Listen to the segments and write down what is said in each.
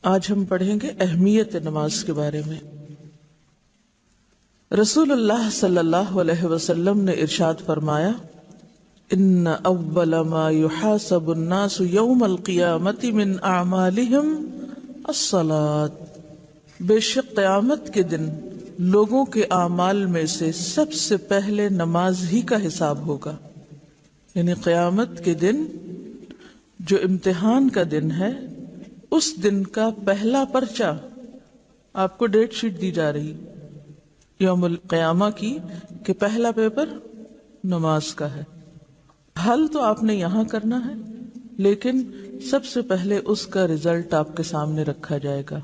آج ہم پڑھیں گے اہمیت نماز کے بارے میں۔ رسول اللہ صلی اللہ علیہ وسلم نے ارشاد فرمایا، ان اول ما يحاسب الناس یوم القیامت من اعمالهم الصلاۃ، بے شک قیامت کے دن لوگوں کے اعمال میں سے سب سے پہلے نماز ہی کا حساب ہوگا۔ یعنی قیامت کے دن جو امتحان کا دن ہے، اس دن کا پہلا پرچہ آپ کو ڈیٹ شیٹ دی جا رہی یوم القیامہ کی کہ پہلا پیپر نماز کا ہے۔ حل تو آپ نے یہاں کرنا ہے، لیکن سب سے پہلے اس کا رزلٹ آپ کے سامنے رکھا جائے گا۔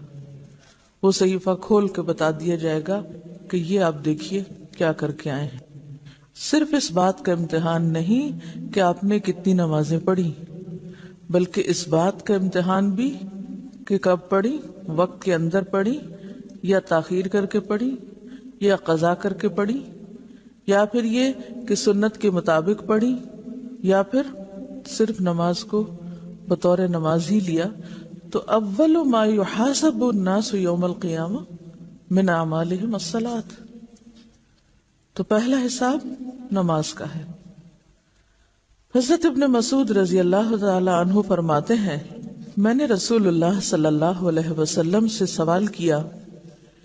وہ صحیفہ کھول کے بتا دیا جائے گا کہ یہ آپ دیکھیے کیا کر کے آئے ہیں۔ صرف اس بات کا امتحان نہیں کہ آپ نے کتنی نمازیں پڑھی، بلکہ اس بات کا امتحان بھی کہ کب پڑھی، وقت کے اندر پڑھی یا تاخیر کر کے پڑھی یا قضا کر کے پڑھی، یا پھر یہ کہ سنت کے مطابق پڑھی، یا پھر صرف نماز کو بطور نماز ہی لیا۔ تو اول ما یحاسب الناس یوم القیامہ من اعمالهم الصلاۃ، تو پہلا حساب نماز کا ہے۔ حضرت ابن مسعود رضی اللہ تعالی عنہ فرماتے ہیں، میں نے رسول اللہ صلی اللہ علیہ وسلم سے سوال کیا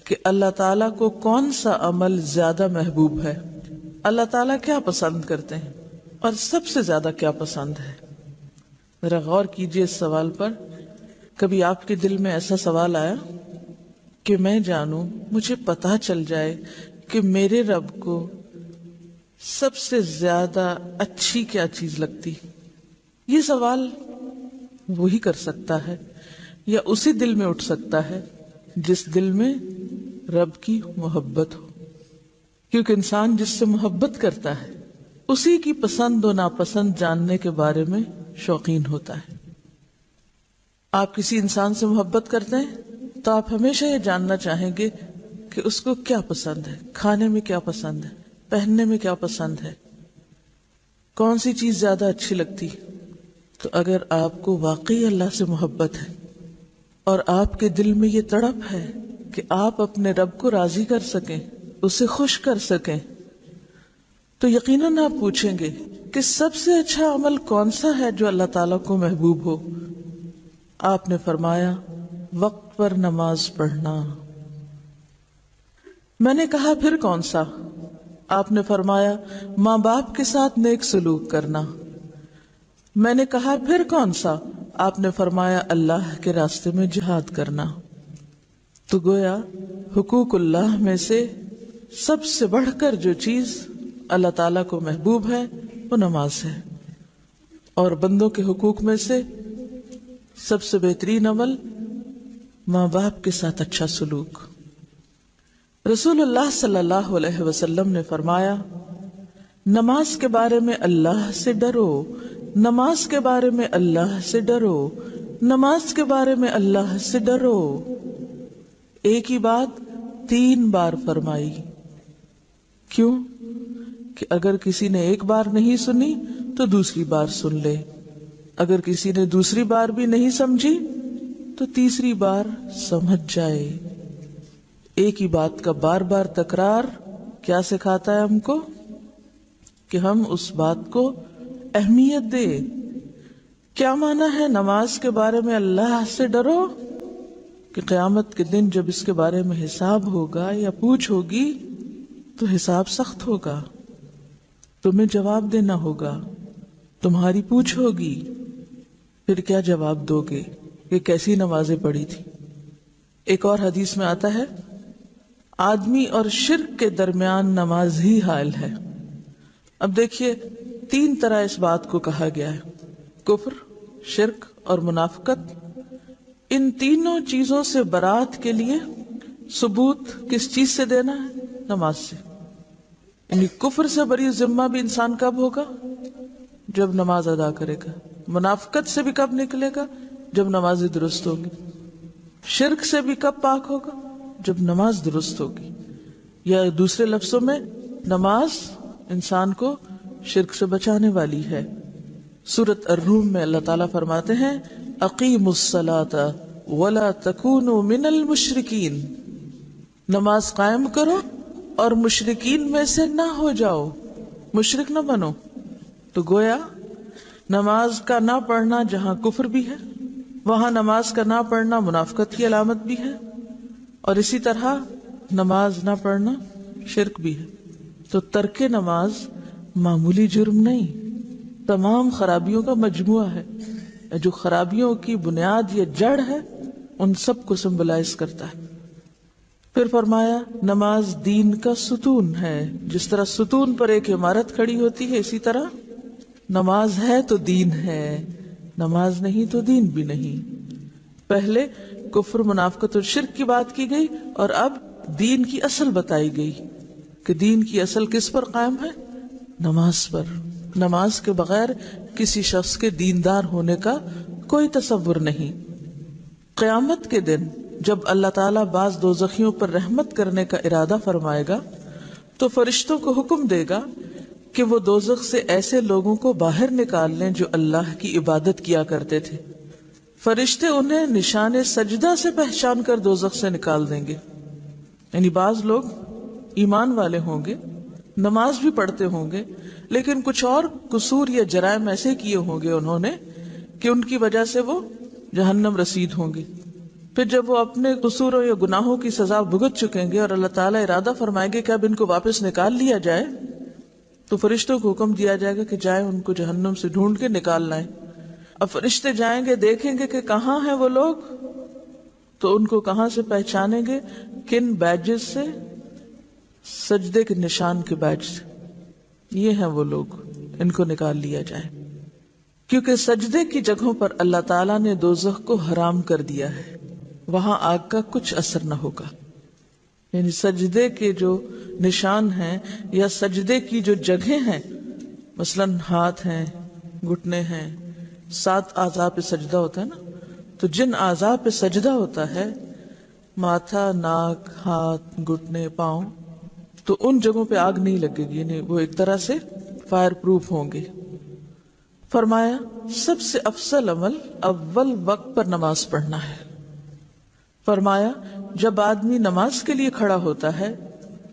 کہ اللہ تعالیٰ کو کون سا عمل زیادہ محبوب ہے، اللہ تعالیٰ کیا پسند کرتے ہیں اور سب سے زیادہ کیا پسند ہے۔ ذرا غور کیجئے اس سوال پر۔ کبھی آپ کے دل میں ایسا سوال آیا کہ میں جانوں، مجھے پتہ چل جائے کہ میرے رب کو سب سے زیادہ اچھی کیا چیز لگتی؟ یہ سوال وہی کر سکتا ہے، یا اسی دل میں اٹھ سکتا ہے جس دل میں رب کی محبت ہو، کیونکہ انسان جس سے محبت کرتا ہے اسی کی پسند و ناپسند جاننے کے بارے میں شوقین ہوتا ہے۔ آپ کسی انسان سے محبت کرتے ہیں تو آپ ہمیشہ یہ جاننا چاہیں گے کہ اس کو کیا پسند ہے، کھانے میں کیا پسند ہے، پہننے میں کیا پسند ہے، کون سی چیز زیادہ اچھی لگتی۔ تو اگر آپ کو واقعی اللہ سے محبت ہے اور آپ کے دل میں یہ تڑپ ہے کہ آپ اپنے رب کو راضی کر سکیں، اسے خوش کر سکیں، تو یقیناً آپ پوچھیں گے کہ سب سے اچھا عمل کون سا ہے جو اللہ تعالیٰ کو محبوب ہو۔ آپ نے فرمایا، وقت پر نماز پڑھنا۔ میں نے کہا پھر کون سا؟ آپ نے فرمایا، ماں باپ کے ساتھ نیک سلوک کرنا۔ میں نے کہا پھر کون سا؟ آپ نے فرمایا، اللہ کے راستے میں جہاد کرنا۔ تو گویا حقوق اللہ میں سے سب سے بڑھ کر جو چیز اللہ تعالیٰ کو محبوب ہے وہ نماز ہے، اور بندوں کے حقوق میں سے سب سے بہترین عمل ماں باپ کے ساتھ اچھا سلوک۔ رسول اللہ صلی اللہ علیہ وسلم نے فرمایا، نماز کے بارے میں اللہ سے ڈرو، نماز کے بارے میں اللہ سے ڈرو، نماز کے بارے میں اللہ سے ڈرو۔ ایک ہی بات 3 بار فرمائی۔ کیوں؟ کہ اگر کسی نے ایک بار نہیں سنی تو دوسری بار سن لے، اگر کسی نے دوسری بار بھی نہیں سمجھی تو تیسری بار سمجھ جائے۔ ایک ہی بات کا بار بار تکرار کیا سکھاتا ہے ہم کو؟ کہ ہم اس بات کو اہمیت دے۔ کیا معنی ہے نماز کے بارے میں اللہ سے ڈرو؟ کہ قیامت کے دن جب اس کے بارے میں حساب ہوگا یا پوچھ ہوگی تو حساب سخت ہوگا، تمہیں جواب دینا ہوگا، تمہاری پوچھ ہوگی، پھر کیا جواب دو گے کہ کیسی نمازیں پڑھی تھی؟ ایک اور حدیث میں آتا ہے، آدمی اور شرک کے درمیان نماز ہی حائل ہے۔ اب دیکھیے 3 طرح اس بات کو کہا گیا ہے، کفر، شرک اور منافقت۔ ان تینوں چیزوں سے برات کے لیے ثبوت کس چیز سے دینا ہے؟ نماز سے۔ یعنی کفر سے بری ذمہ بھی انسان کب ہوگا؟ جب نماز ادا کرے گا۔ منافقت سے بھی کب نکلے گا؟ جب نماز درست ہوگی۔ شرک سے بھی کب پاک ہوگا؟ جب نماز درست ہوگی۔ یا دوسرے لفظوں میں نماز انسان کو شرک سے بچانے والی ہے۔ سورۃ الروم میں اللہ تعالیٰ فرماتے ہیں، اقیموا الصلاۃ ولا تکونوا من المشرکین، نماز قائم کرو اور مشرکین میں سے نہ ہو جاؤ، مشرک نہ بنو۔ تو گویا نماز کا نہ پڑھنا جہاں کفر بھی ہے، وہاں نماز کا نہ پڑھنا منافقت کی علامت بھی ہے، اور اسی طرح نماز نہ پڑھنا شرک بھی ہے۔ تو ترک نماز معمولی جرم نہیں، تمام خرابیوں کا مجموعہ ہے۔ جو خرابیوں کی بنیاد یا جڑ ہے ان سب کو سمبلائز کرتا ہے۔ پھر فرمایا نماز دین کا ستون ہے، جس طرح ستون پر ایک عمارت کھڑی ہوتی ہے اسی طرح نماز ہے تو دین ہے، نماز نہیں تو دین بھی نہیں۔ پہلے کفر، منافقت اور شرک کی بات کی گئی، اور اب دین کی اصل بتائی گئی کہ دین کی اصل کس پر قائم ہے؟ نماز پر۔ نماز کے بغیر کسی شخص کے دیندار ہونے کا کوئی تصور نہیں۔ قیامت کے دن جب اللہ تعالیٰ بعض دوزخیوں پر رحمت کرنے کا ارادہ فرمائے گا تو فرشتوں کو حکم دے گا کہ وہ دوزخ سے ایسے لوگوں کو باہر نکال لیں جو اللہ کی عبادت کیا کرتے تھے۔ فرشتے انہیں نشان سجدہ سے پہچان کر دوزخ سے نکال دیں گے۔ یعنی بعض لوگ ایمان والے ہوں گے، نماز بھی پڑھتے ہوں گے، لیکن کچھ اور قصور یا جرائم ایسے کیے ہوں گے انہوں نے کہ ان کی وجہ سے وہ جہنم رسید ہوں گے۔ پھر جب وہ اپنے قصوروں یا گناہوں کی سزا بھگت چکیں گے اور اللہ تعالیٰ ارادہ فرمائیں گے کہ اب ان کو واپس نکال لیا جائے، تو فرشتوں کو حکم دیا جائے گا کہ جائیں ان کو جہنم سے ڈھونڈ کے نکال لائیں۔ اب فرشتے جائیں گے، دیکھیں گے کہ کہاں ہیں وہ لوگ، تو ان کو کہاں سے پہچانیں گے؟ کن بیجز سے؟ سجدے کے نشان کے بیج سے۔ یہ ہیں وہ لوگ، ان کو نکال لیا جائے، کیونکہ سجدے کی جگہوں پر اللہ تعالیٰ نے دوزخ کو حرام کر دیا ہے، وہاں آگ کا کچھ اثر نہ ہوگا۔ یعنی سجدے کے جو نشان ہیں یا سجدے کی جو جگہیں ہیں، مثلاً ہاتھ ہیں، گھٹنے ہیں، 7 اعضاء پہ سجدہ ہوتا ہے نا، تو جن اعضاء پہ سجدہ ہوتا ہے، ماتھا، ناک، ہاتھ، گھٹنے، پاؤں، تو ان جگہوں پہ آگ نہیں لگے گی، یعنی وہ ایک طرح سے فائر پروف ہوں گے۔ فرمایا سب سے افضل عمل اول وقت پر نماز پڑھنا ہے۔ فرمایا جب آدمی نماز کے لیے کھڑا ہوتا ہے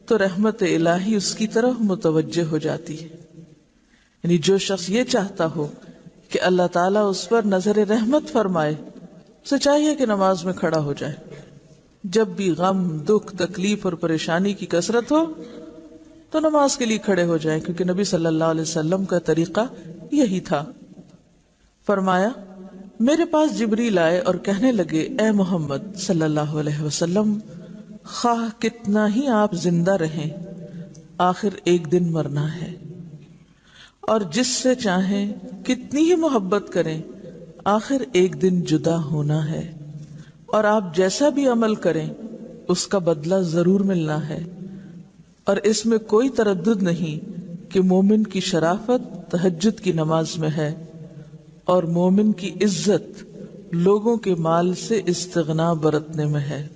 تو رحمت الہی اس کی طرف متوجہ ہو جاتی ہے۔ یعنی جو شخص یہ چاہتا ہو کہ اللہ تعالیٰ اس پر نظر رحمت فرمائے، اسے چاہیے کہ نماز میں کھڑا ہو جائے۔ جب بھی غم، دکھ، تکلیف اور پریشانی کی کثرت ہو تو نماز کے لیے کھڑے ہو جائیں، کیونکہ نبی صلی اللہ علیہ وسلم کا طریقہ یہی تھا۔ فرمایا میرے پاس جبریل آئے اور کہنے لگے اے محمد صلی اللہ علیہ وسلم، خواہ کتنا ہی آپ زندہ رہیں، آخر ایک دن مرنا ہے، اور جس سے چاہیں کتنی ہی محبت کریں، آخر ایک دن جدا ہونا ہے، اور آپ جیسا بھی عمل کریں اس کا بدلہ ضرور ملنا ہے، اور اس میں کوئی تردد نہیں کہ مومن کی شرافت تہجد کی نماز میں ہے، اور مومن کی عزت لوگوں کے مال سے استغنا برتنے میں ہے۔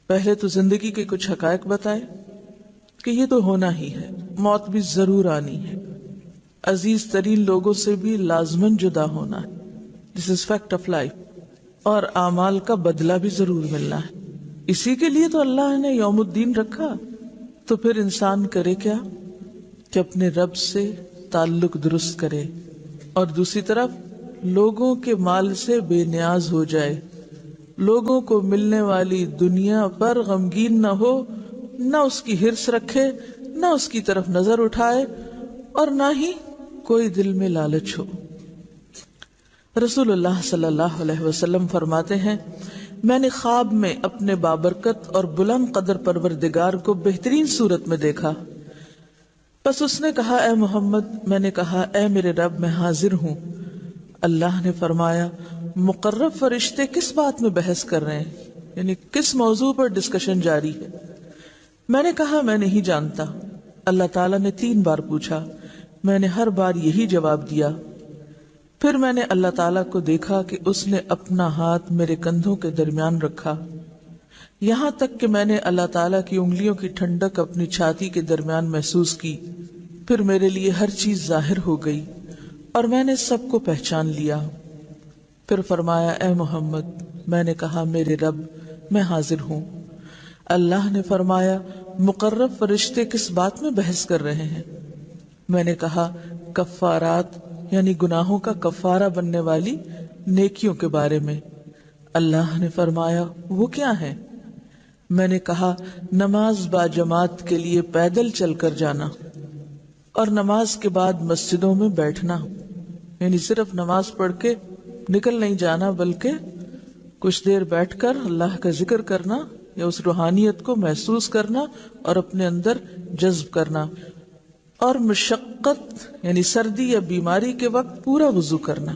پہلے تو زندگی کے کچھ حقائق بتائے کہ یہ تو ہونا ہی ہے، موت بھی ضرور آنی ہے، عزیز ترین لوگوں سے بھی لازماً جدا ہونا ہے، دس از فیکٹ آف لائف، اور اعمال کا بدلہ بھی ضرور ملنا ہے۔ اسی کے لیے تو اللہ نے یوم الدین رکھا۔ تو پھر انسان کرے کیا کہ اپنے رب سے تعلق درست کرے، اور دوسری طرف لوگوں کے مال سے بے نیاز ہو جائے، لوگوں کو ملنے والی دنیا پر غمگین نہ ہو، نہ اس کی حرص رکھے، نہ اس کی طرف نظر اٹھائے، اور نہ ہی کوئی دل میں لالچ ہو۔ رسول اللہ صلی اللہ علیہ وسلم فرماتے ہیں میں نے خواب میں اپنے بابرکت اور بلند قدر پروردگار کو بہترین صورت میں دیکھا، بس اس نے کہا اے محمد، میں نے کہا اے میرے رب میں حاضر ہوں۔ اللہ نے فرمایا مقرب فرشتے کس بات میں بحث کر رہے ہیں، یعنی کس موضوع پر ڈسکشن جاری ہے؟ میں نے کہا میں نہیں جانتا۔ اللہ تعالیٰ نے 3 بار پوچھا، میں نے ہر بار یہی جواب دیا۔ پھر میں نے اللہ تعالیٰ کو دیکھا کہ اس نے اپنا ہاتھ میرے کندھوں کے درمیان رکھا، یہاں تک کہ میں نے اللہ تعالیٰ کی انگلیوں کی ٹھنڈک اپنی چھاتی کے درمیان محسوس کی۔ پھر میرے لیے ہر چیز ظاہر ہو گئی اور میں نے سب کو پہچان لیا۔ پھر فرمایا اے محمد، میں نے کہا میرے رب میں حاضر ہوں۔ اللہ نے فرمایا مقرب فرشتے کس بات میں بحث کر رہے ہیں؟ میں نے کہا کفارات یعنی گناہوں کا کفارہ بننے والی نیکیوں کے بارے میں۔ اللہ نے فرمایا وہ کیا ہے؟ میں نے کہا نماز با جماعت کے لیے پیدل چل کر جانا اور نماز کے بعد مسجدوں میں بیٹھنا، یعنی صرف نماز پڑھ کے نکل نہیں جانا بلکہ کچھ دیر بیٹھ کر اللہ کا ذکر کرنا یا اس روحانیت کو محسوس کرنا اور اپنے اندر جذب کرنا، اور مشقت یعنی سردی یا بیماری کے وقت پورا وضو کرنا۔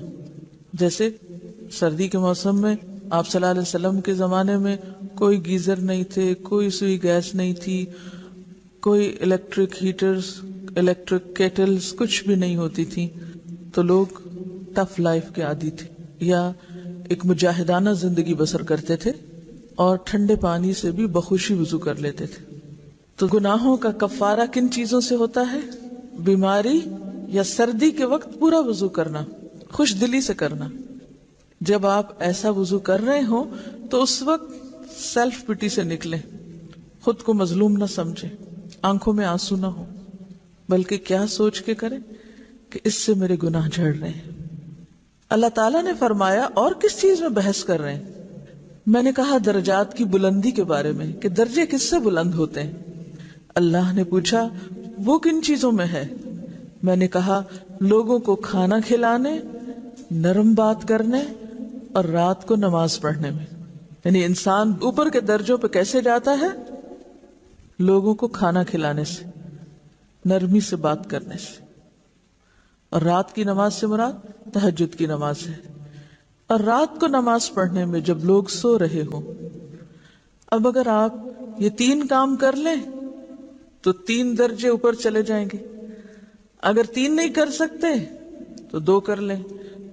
جیسے سردی کے موسم میں آپ صلی اللہ علیہ وسلم کے زمانے میں کوئی گیزر نہیں تھے، کوئی سوئی گیس نہیں تھی، کوئی الیکٹرک ہیٹرز، الیکٹرک کیٹلز کچھ بھی نہیں ہوتی تھی، تو لوگ ٹف لائف کے عادی تھے یا ایک مجاہدانہ زندگی بسر کرتے تھے اور ٹھنڈے پانی سے بھی بخوشی وضو کر لیتے تھے۔ تو گناہوں کا کفارہ کن چیزوں سے ہوتا ہے؟ بیماری یا سردی کے وقت پورا وضو کرنا، خوش دلی سے کرنا۔ جب آپ ایسا وضو کر رہے ہوں تو اس وقت سیلف پٹی سے نکلیں، خود کو مظلوم نہ سمجھیں، آنکھوں میں آنسو نہ ہو، بلکہ کیا سوچ کے کریں کہ اس سے میرے گناہ جھڑ رہے ہیں۔ اللہ تعالیٰ نے فرمایا اور کس چیز میں بحث کر رہے ہیں؟ میں نے کہا درجات کی بلندی کے بارے میں کہ درجے کس سے بلند ہوتے ہیں۔ اللہ نے پوچھا وہ کن چیزوں میں ہے؟ میں نے کہا لوگوں کو کھانا کھلانے، نرم بات کرنے اور رات کو نماز پڑھنے میں۔ یعنی انسان اوپر کے درجوں پہ کیسے جاتا ہے؟ لوگوں کو کھانا کھلانے سے، نرمی سے بات کرنے سے، اور رات کی نماز سے مراد تہجد کی نماز ہے، اور رات کو نماز پڑھنے میں جب لوگ سو رہے ہوں۔ اب اگر آپ یہ 3 کام کر لیں تو 3 درجے اوپر چلے جائیں گے۔ اگر 3 نہیں کر سکتے تو 2 کر لیں،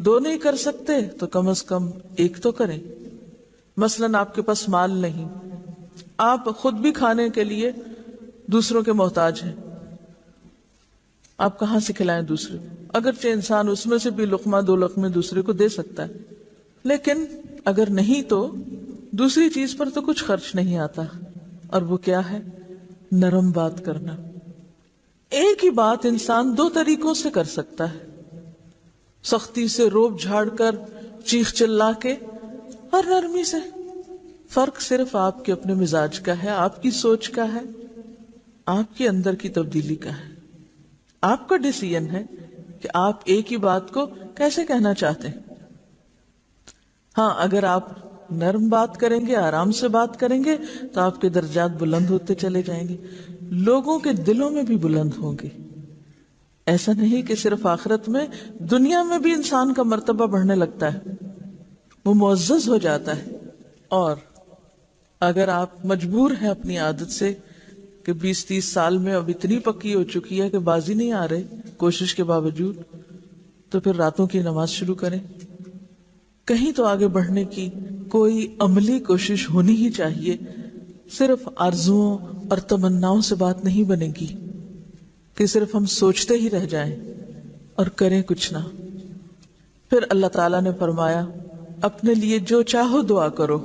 2 نہیں کر سکتے تو کم از کم 1 تو کریں۔ مثلاً آپ کے پاس مال نہیں، آپ خود بھی کھانے کے لیے دوسروں کے محتاج ہیں، آپ کہاں سے کھلائیں دوسرے کو؟ اگرچہ انسان اس میں سے بھی لقمہ 2 لقمے دوسرے کو دے سکتا ہے، لیکن اگر نہیں تو دوسری چیز پر تو کچھ خرچ نہیں آتا، اور وہ کیا ہے؟ نرم بات کرنا۔ ایک ہی بات انسان 2 طریقوں سے کر سکتا ہے، سختی سے روب جھاڑ کر، چیخ چلا کے، اور نرمی سے۔ فرق صرف آپ کے اپنے مزاج کا ہے، آپ کی سوچ کا ہے، آپ کے اندر کی تبدیلی کا ہے۔ آپ کا ڈیسیژن ہے کہ آپ ایک ہی بات کو کیسے کہنا چاہتے ہیں۔ ہاں، اگر آپ نرم بات کریں گے، آرام سے بات کریں گے تو آپ کے درجات بلند ہوتے چلے جائیں گے، لوگوں کے دلوں میں بھی بلند ہوں گے۔ ایسا نہیں کہ صرف آخرت میں، دنیا میں بھی انسان کا مرتبہ بڑھنے لگتا ہے، وہ معزز ہو جاتا ہے۔ اور اگر آپ مجبور ہیں اپنی عادت سے کہ 20-30 سال میں اب اتنی پکی ہو چکی ہے کہ بازی نہیں آ رہے کوشش کے باوجود، تو پھر راتوں کی نماز شروع کریں۔ کہیں تو آگے بڑھنے کی کوئی عملی کوشش ہونی ہی چاہیے، صرف آرزوؤں اور تمناؤں سے بات نہیں بنے گی کہ صرف ہم سوچتے ہی رہ جائیں اور کریں کچھ نہ۔ پھر اللہ تعالیٰ نے فرمایا اپنے لیے جو چاہو دعا کرو۔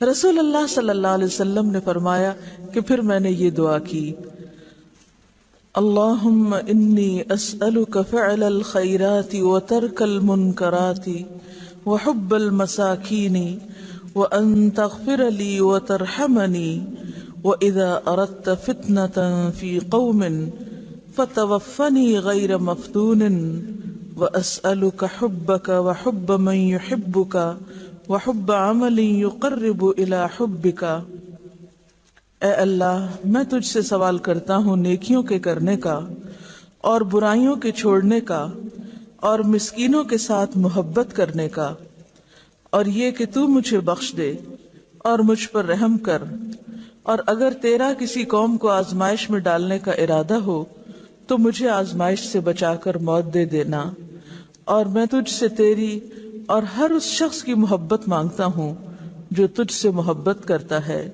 رسول اللہ صلی اللہ علیہ وسلم نے فرمایا کہ پھر میں نے یہ دعا کی، اللہم انی اسألک فعل الخیرات وترک المنکرات وحب المساکین وان تغفر لی وترحمنی واذا اردت فتنة فی قوم فتوفنی غیر مفتون واسألک حبک وحب من یحبک وحب عمل یقرب الی حبک۔ اے اللہ، میں تجھ سے سوال کرتا ہوں نیکیوں کے کرنے کا اور برائیوں کے چھوڑنے کا اور مسکینوں کے ساتھ محبت کرنے کا، اور یہ کہ تو مجھے بخش دے اور مجھ پر رحم کر، اور اگر تیرا کسی قوم کو آزمائش میں ڈالنے کا ارادہ ہو تو مجھے آزمائش سے بچا کر موت دے دینا، اور میں تجھ سے تیری اور ہر اس شخص کی محبت مانگتا ہوں جو تجھ سے محبت کرتا ہے،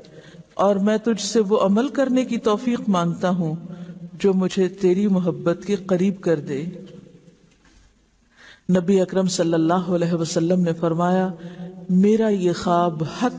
اور میں تجھ سے وہ عمل کرنے کی توفیق مانگتا ہوں جو مجھے تیری محبت کے قریب کر دے۔ نبی اکرم صلی اللہ علیہ وسلم نے فرمایا، میرا یہ خواب حق